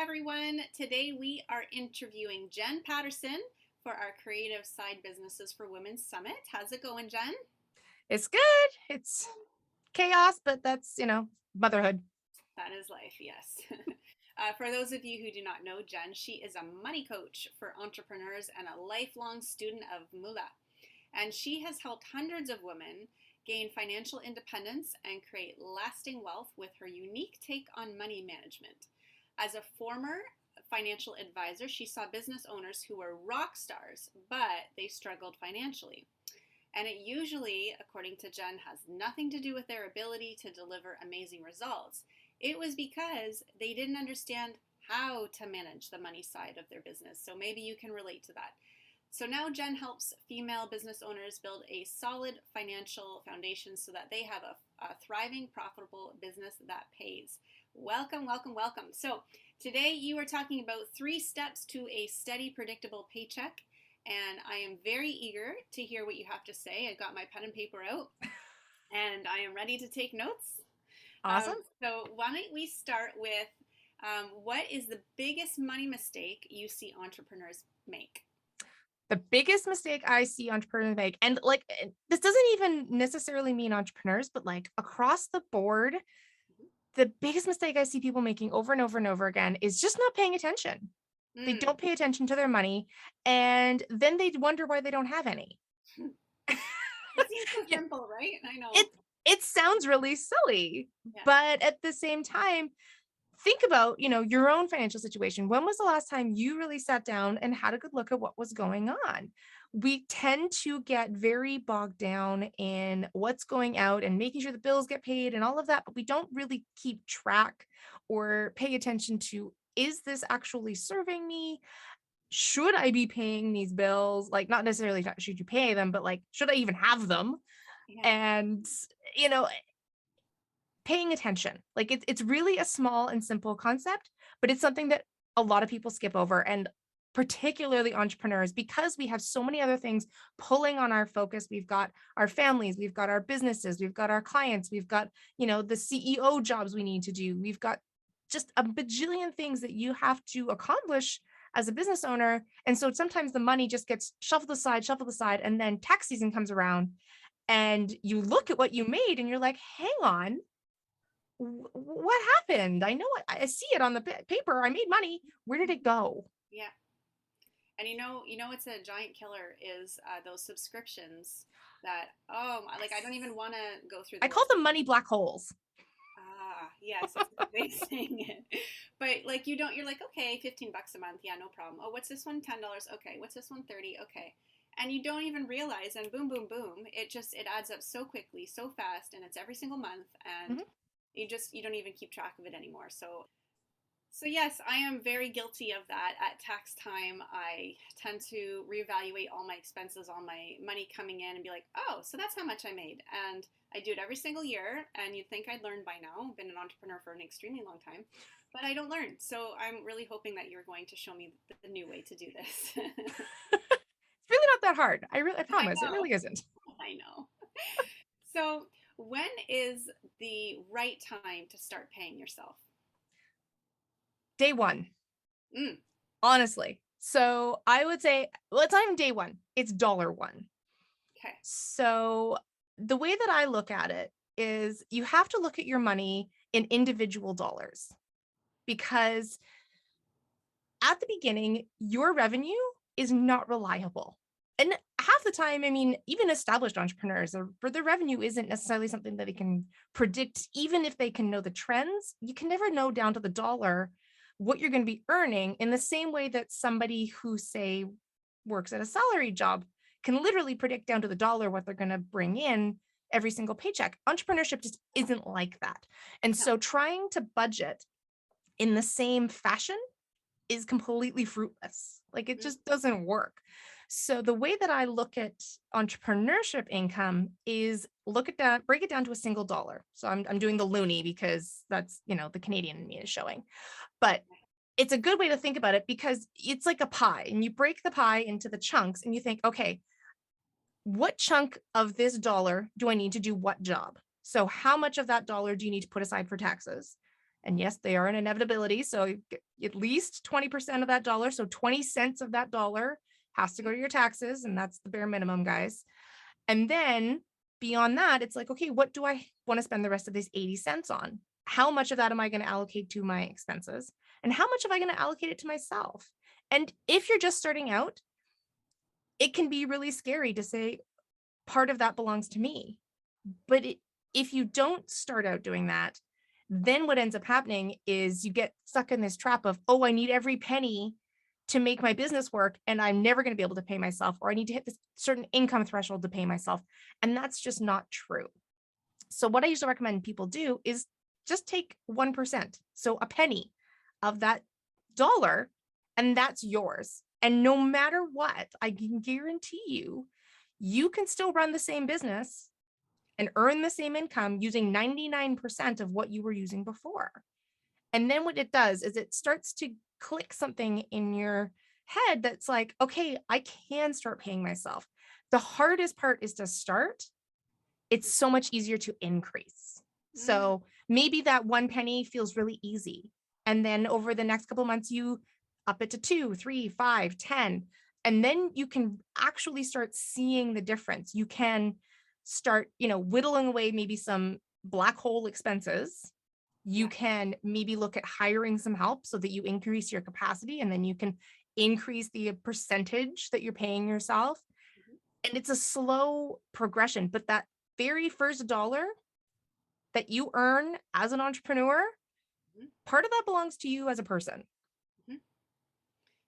everyone. Today we are interviewing Jen Paterson for our Creative Side Businesses for Women Summit. How's it going, Jen? It's good. It's chaos, but that's, motherhood. That is life, yes. For those of you who do not know Jen, she is a money coach for entrepreneurs and a lifelong student of Moolah. And she has helped hundreds of women gain financial independence and create lasting wealth with her unique take on money management. As a former financial advisor, she saw business owners who were rock stars, but they struggled financially. And it usually, according to Jen, has nothing to do with their ability to deliver amazing results. It was because they didn't understand how to manage the money side of their business. So maybe you can relate to that. So now Jen helps female business owners build a solid financial foundation so that they have a thriving, profitable business that pays. Welcome, welcome, welcome. So today you are talking about 3 steps to a steady, predictable paycheck. And I am very eager to hear what you have to say. I got my pen and paper out and I am ready to take notes. Awesome. So why don't we start with what is the biggest money mistake you see entrepreneurs make? The biggest mistake I see entrepreneurs make, and like this doesn't even necessarily mean entrepreneurs, but like across the board, the biggest mistake I see people making over and over and over again is just not paying attention. They Mm. don't pay attention to their money, and then they wonder why they don't have any. It seems so Yeah, simple, right? I know. it it sounds really silly, Yeah. but at the same time, think about, your own financial situation. When was the last time you really sat down and had a good look at what was going on? We tend to get very bogged down in what's going out and making sure the bills get paid and all of that, but we don't really keep track or pay attention to, is this actually serving me? Should I be paying these bills? Like, not necessarily should you pay them, but like, should I even have them? Yeah. And, you know, paying attention. Like it's really a small and simple concept, but it's something that a lot of people skip over, and particularly entrepreneurs, because we have so many other things pulling on our focus. We've got our families, we've got our businesses, we've got our clients, we've got, the CEO jobs we need to do. We've got just a bajillion things that you have to accomplish as a business owner. And so sometimes the money just gets shuffled aside, and then tax season comes around and you look at what you made and you're like, hang on, what happened? I know I see it on the paper. I made money. Where did it go? Yeah. And it's a giant killer is those subscriptions that like I don't even want to go through I the call list. them money black holes. Ah, yes, that's a good way of saying it. But like you're like, okay, $15 a month, yeah, no problem. Oh, what's this one? $10. Okay, what's this one? 30. Okay. And you don't even realize, and boom, boom, boom, it adds up so quickly, so fast, and it's every single month, and Mhm. you don't even keep track of it anymore. So yes, I am very guilty of that. At tax time, I tend to reevaluate all my expenses, all my money coming in, and be like, oh, so that's how much I made. And I do it every single year. And you'd think I'd learn by now. I've been an entrepreneur for an extremely long time, but I don't learn. So I'm really hoping that you're going to show me the new way to do this. It's really not that hard. I I promise. It know. really isn't. I know. So when is the right time to start paying yourself? Day one, Mm, honestly. So I would say, well, it's not even day one. It's dollar one. okay. So the way that I look at it is you have to look at your money in individual dollars, because at the beginning, your revenue is not reliable. And half the time, I mean, even established entrepreneurs, or their revenue isn't necessarily something that they can predict. Even if they can know the trends, you can never know down to the dollar what you're going to be earning, in the same way that somebody who, say, works at a salary job can literally predict down to the dollar what they're going to bring in every single paycheck. Entrepreneurship just isn't like that. And No. so trying to budget in the same fashion is completely fruitless. Like it Mm, just doesn't work. So the way that I look at entrepreneurship income is look at that, break it down to a single dollar. So I'm doing the loony because that's, the Canadian in me is showing. But it's a good way to think about it, because it's like a pie, and you break the pie into the chunks and you think, okay, what chunk of this dollar do I need to do what job? So how much of that dollar do you need to put aside for taxes? And yes, they are an inevitability. So at least 20% of that dollar. So 20 cents of that dollar has to go to your taxes. And that's the bare minimum, guys. And then beyond that, it's like, okay, what do I want to spend the rest of these 80 cents on? How much of that am I going to allocate to my expenses? And how much am I going to allocate it to myself? And if you're just starting out, it can be really scary to say part of that belongs to me. But if you don't start out doing that, then what ends up happening is you get stuck in this trap of, oh, I need every penny to make my business work and I'm never going to be able to pay myself, or I need to hit this certain income threshold to pay myself. And that's just not true. So what I usually recommend people do is just take 1%. So a penny of that dollar, and that's yours. And no matter what, I can guarantee you, you can still run the same business and earn the same income using 99% of what you were using before. And then what it does is it starts to click something in your head that's like, okay, I can start paying myself. The hardest part is to start. It's so much easier to increase. Mm, So maybe that 1 penny feels really easy. And then over the next couple of months, you up it to 2, 3, 5, 10. And then you can actually start seeing the difference. You can start, whittling away maybe some black hole expenses. You yeah. can maybe look at hiring some help so that you increase your capacity, and then you can increase the percentage that you're paying yourself. Mhm, And it's a slow progression, but that very first dollar that you earn as an entrepreneur, mhm, part of that belongs to you as a person. mhm.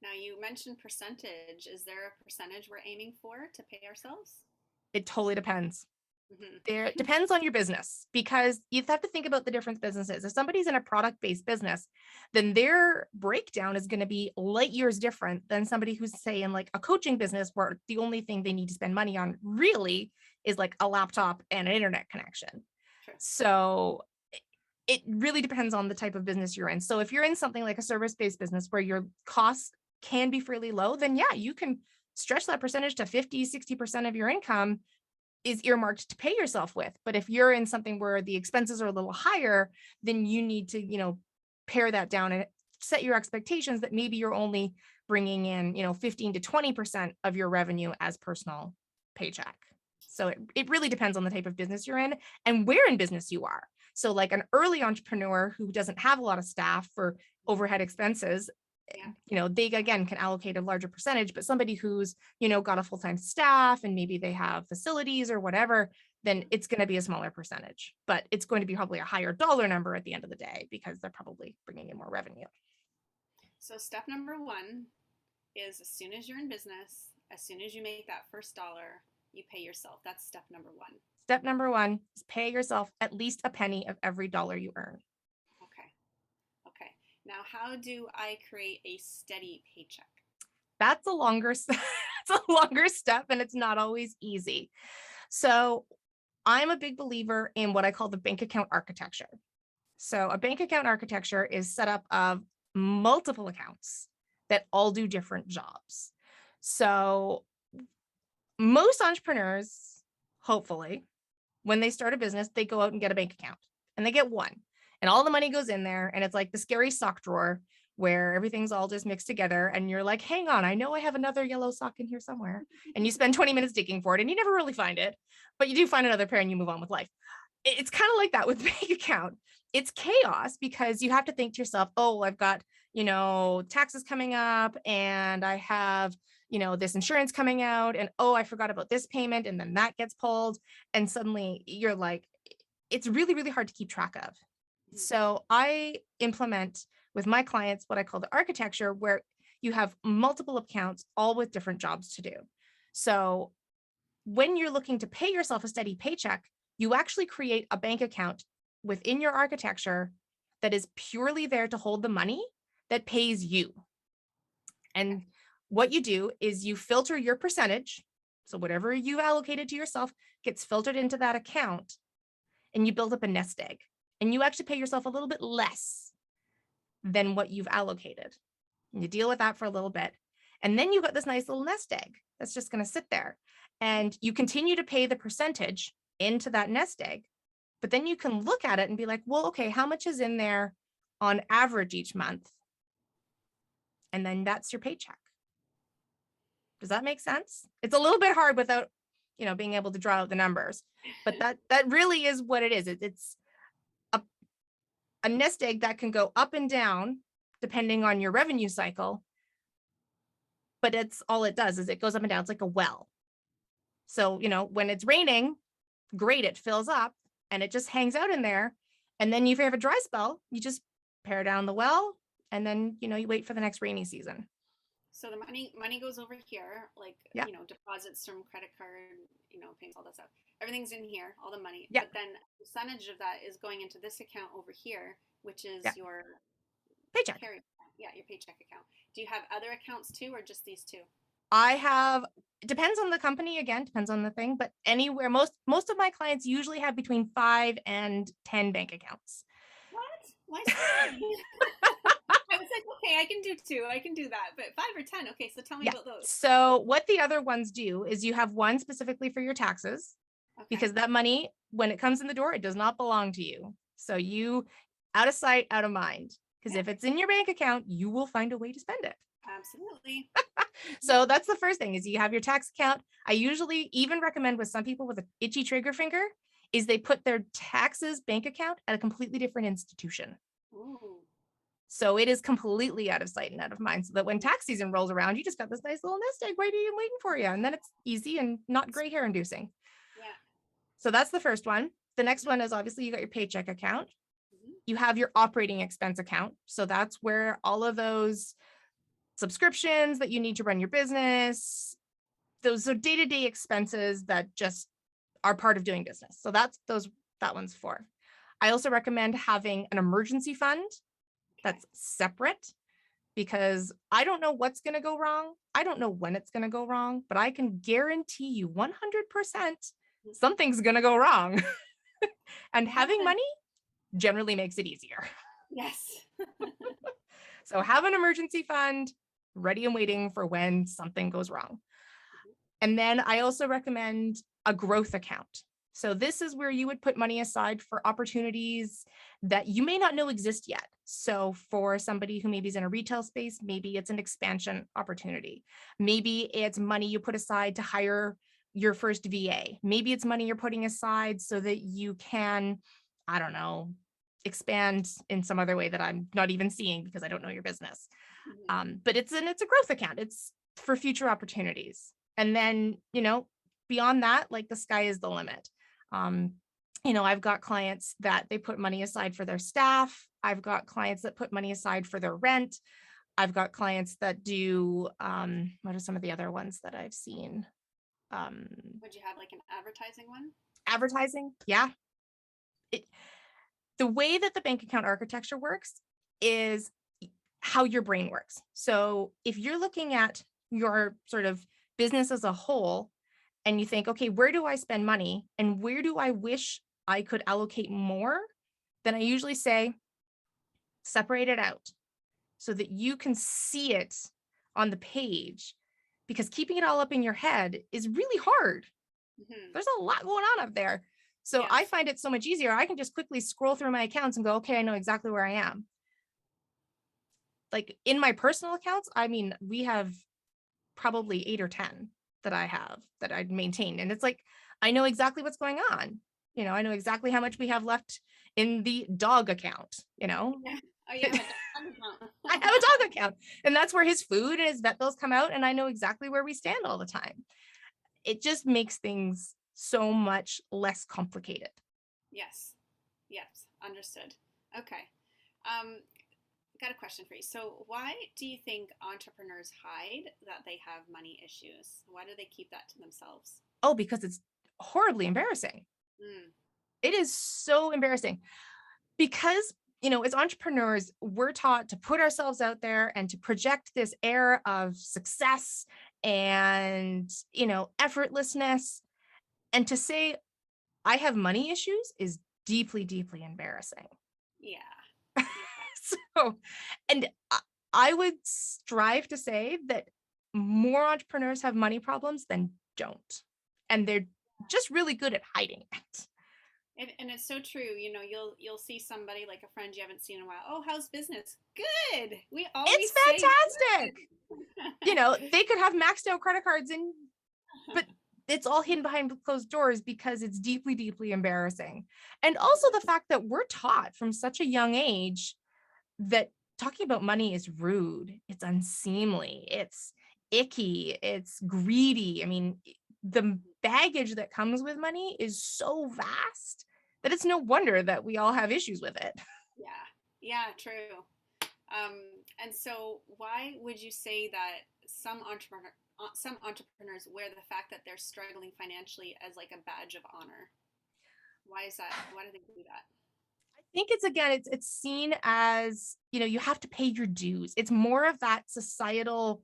Now, you mentioned percentage. Is there a percentage we're aiming for to pay ourselves? It totally depends. Hmm. There it depends on your business, because you have to think about the different businesses. If somebody's in a product-based business, then their breakdown is going to be light years different than somebody who's, say, in like a coaching business where the only thing they need to spend money on really is like a laptop and an internet connection. Sure. So it really depends on the type of business you're in. So if you're in something like a service-based business where your costs can be fairly low, then yeah, you can stretch that percentage to 50, 60% of your income is earmarked to pay yourself with. But if you're in something where the expenses are a little higher, then you need to, pare that down and set your expectations that maybe you're only bringing in, 15 to 20% of your revenue as personal paycheck. So it really depends on the type of business you're in and where in business you are. So like an early entrepreneur who doesn't have a lot of staff for overhead expenses, Yeah. they again can allocate a larger percentage. But somebody who's, got a full-time staff and maybe they have facilities or whatever, then it's going to be a smaller percentage, but it's going to be probably a higher dollar number at the end of the day because they're probably bringing in more revenue. So, step number one is as soon as you're in business, as soon as you make that first dollar, you pay yourself. That's step number one. Step number one is pay yourself at least a penny of every dollar you earn. Okay. Okay. Now, how do I create a steady paycheck? That's a longer, it's a longer step, and it's not always easy. So I'm a big believer in what I call the bank account architecture. So a bank account architecture is set up of multiple accounts that all do different jobs. So most entrepreneurs, hopefully, when they start a business, they go out and get a bank account, and they get one, and all the money goes in there. And it's like the scary sock drawer where everything's all just mixed together. And you're like, hang on, I know I have another yellow sock in here somewhere. And you spend 20 minutes digging for it and you never really find it, but you do find another pair and you move on with life. It's kind of like that with bank account. It's chaos because you have to think to yourself, oh, I've got, taxes coming up, and I have, this insurance coming out, and oh, I forgot about this payment, and then that gets pulled. And suddenly you're like, it's really, really hard to keep track of. Mhm. So I implement with my clients what I call the architecture, where you have multiple accounts, all with different jobs to do. So when you're looking to pay yourself a steady paycheck, you actually create a bank account within your architecture that is purely there to hold the money that pays you. Okay. And what you do is you filter your percentage. So whatever you've allocated to yourself gets filtered into that account, and you build up a nest egg. And you actually pay yourself a little bit less than what you've allocated. And you deal with that for a little bit. And then you've got this nice little nest egg that's just going to sit there. And you continue to pay the percentage into that nest egg. But then you can look at it and be like, well, okay, how much is in there on average each month. And then that's your paycheck. Does that make sense? It's a little bit hard without, being able to draw out the numbers, but that really is what it is. It's a nest egg that can go up and down depending on your revenue cycle. But it's all it does is it goes up and down. It's like a well. So, when it's raining, great, it fills up and it just hangs out in there. And then if you have a dry spell, you just pare down the well and then, you wait for the next rainy season. So the money goes over here, like, Yeah. deposits from credit card, payments, all that stuff. Everything's in here, all the money. Yeah. But then a percentage of that is going into this account over here, which is Yeah. your Paycheck. your paycheck account. Do you have other accounts too, or just these two? It depends on the company, again, depends on the thing, but anywhere, most of my clients usually have between 5 and 10 bank accounts. What? Why so many? I was like, okay, I can do 2. I can do that. But 5 or 10. Okay, so tell me about those. So what the other ones do is you have one specifically for your taxes, because that money, when it comes in the door, it does not belong to you. So you, out of sight, out of mind, because if it's in your bank account, you will find a way to spend it. Absolutely. So that's the first thing, is you have your tax account. I usually even recommend with some people with an itchy trigger finger is they put their taxes bank account at a completely different institution. Ooh. So it is completely out of sight and out of mind, so that when tax season rolls around, you just got this nice little nest egg waiting for you. And then it's easy and not gray hair inducing. Yeah. So that's the first one. The next one is obviously you got your paycheck account. You have your operating expense account. So that's where all of those subscriptions that you need to run your business, those are day-to-day expenses that just are part of doing business. So that one's for. I also recommend having an emergency fund that's separate, because I don't know what's going to go wrong. I don't know when it's going to go wrong, but I can guarantee you 100% something's going to go wrong. And having money generally makes it easier. Yes. So have an emergency fund ready and waiting for when something goes wrong. And then I also recommend a growth account. So this is where you would put money aside for opportunities that you may not know exist yet. So for somebody who maybe is in a retail space, maybe it's an expansion opportunity. Maybe it's money you put aside to hire your first VA. Maybe it's money you're putting aside so that you can, I don't know, expand in some other way that I'm not even seeing because I don't know your business. But it's a growth account. It's for future opportunities. And then, beyond that, like, the sky is the limit. I've got clients that they put money aside for their staff. I've got clients that put money aside for their rent. I've got clients that do, what are some of the other ones that I've seen? Would you have like an advertising one? Advertising? Yeah. The way that the bank account architecture works is how your brain works. So if you're looking at your sort of business as a whole and you think, okay, where do I spend money and where do I wish I could allocate more? Then I usually say, separate it out so that you can see it on the page, because keeping it all up in your head is really hard. There's a lot going on up there. So I find it so much easier. I can just quickly scroll through my accounts and go, okay, I know exactly where I am. Like in my personal accounts, I mean, we have probably 8 or 10 that I maintain. And it's like, I know exactly what's going on. I know exactly how much we have left in the dog account, Yeah. Oh, you have a dog account. I have a dog account, and that's where his food and his vet bills come out. And I know exactly where we stand all the time. It just makes things so much less complicated. Yes. Understood. Okay. Got a question for you. So why do you think entrepreneurs hide that they have money issues? Why do they keep that to themselves? Oh, because it's horribly embarrassing. It is so embarrassing because, as entrepreneurs, we're taught to put ourselves out there and to project this air of success and, effortlessness. And to say, I have money issues is deeply, deeply embarrassing. Yeah. So, and I would strive to say that more entrepreneurs have money problems than don't. And they're just really good at hiding it. And it's so true. You know, you'll see somebody like a friend you haven't seen in a while. Oh, how's business? Good. We always It's say fantastic. You know, they could have maxed out credit cards and but it's all hidden behind closed doors because it's deeply, deeply embarrassing. And also the fact that we're taught from such a young age that talking about money is rude, it's unseemly, it's icky, it's greedy. I mean, the baggage that comes with money is so vast that it's no wonder that we all have issues with it. yeah, yeah, true. Um, and so, why would you say that some entrepreneurs wear the fact that they're struggling financially as like a badge of honor? Why is that? Why do they do that? I think it's again, it's seen as, you know, you have to pay your dues. It's more of that societal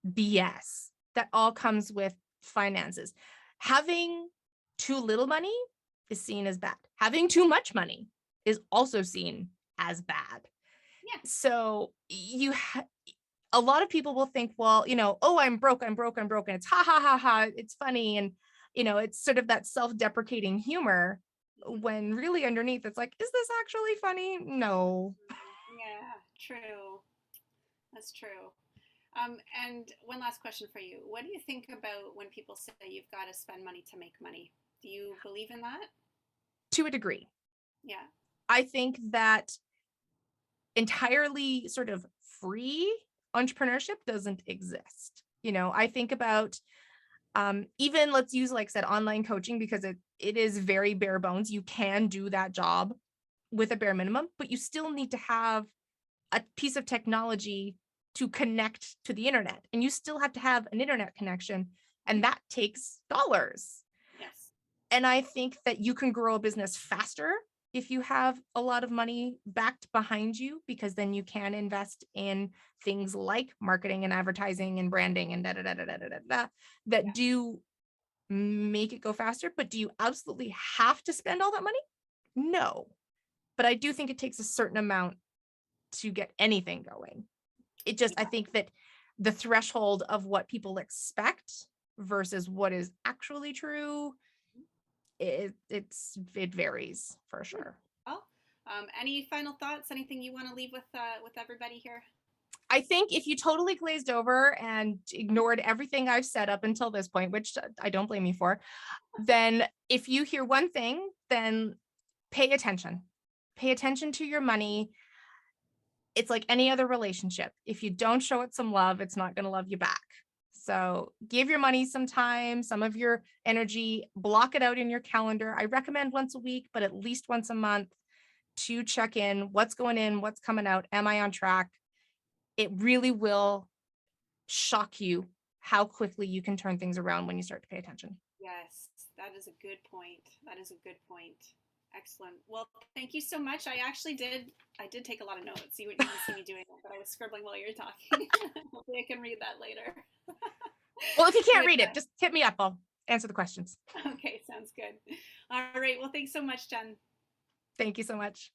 BS that all comes with finances. Having too little money is seen as bad. Having too much money is also seen as bad. Yeah, So a lot of people will think, well, you know, oh, I'm broke, I'm broke, I'm broke. And it's ha ha ha ha. It's funny. And, you know, it's sort of that self-deprecating humor when really underneath it's like, is this actually funny? No. yeah, true. That's true. And one last question for you. What do you think about when people say you've got to spend money to make money? Do you believe in that? To a degree. Yeah. I think that entirely sort of free entrepreneurship doesn't exist. You know, I think about even let's use, like I said, online coaching because it is very bare bones. You can do that job with a bare minimum, but you still need to have a piece of technology to connect to the internet, and you still have to have an internet connection, and that takes dollars. Yes. And I think that you can grow a business faster if you have a lot of money backed behind you, because then you can invest in things like marketing and advertising and branding and da da da da da da da that Yeah. do make it go faster. But do you absolutely have to spend all that money? No. But I do think it takes a certain amount to get anything going. It just, I Yeah. think that the threshold of what people expect versus what is actually true, it varies for sure. Well, any final thoughts? Anything you want to leave with everybody here? I think if you totally glazed over and ignored everything I've said up until this point, which I don't blame you for, then if you hear one thing, then pay attention. Pay attention to your money. It's like any other relationship. If you don't show it some love, it's not going to love you back. So give your money some time, some of your energy, block it out in your calendar. I recommend once a week, but at least once a month to check in what's going in, what's coming out. Am I on track? It really will shock you how quickly you can turn things around when you start to pay attention. Yes, that is a good point. That is a good point. Excellent. Well, thank you so much. I did take a lot of notes. You didn't see me doing that, but I was scribbling while you were talking. Hopefully I can read that later. Well, if you can't Good. read it, just hit me up. I'll answer the questions. Okay, sounds good. All right. Well, thanks so much, Jen. Thank you so much.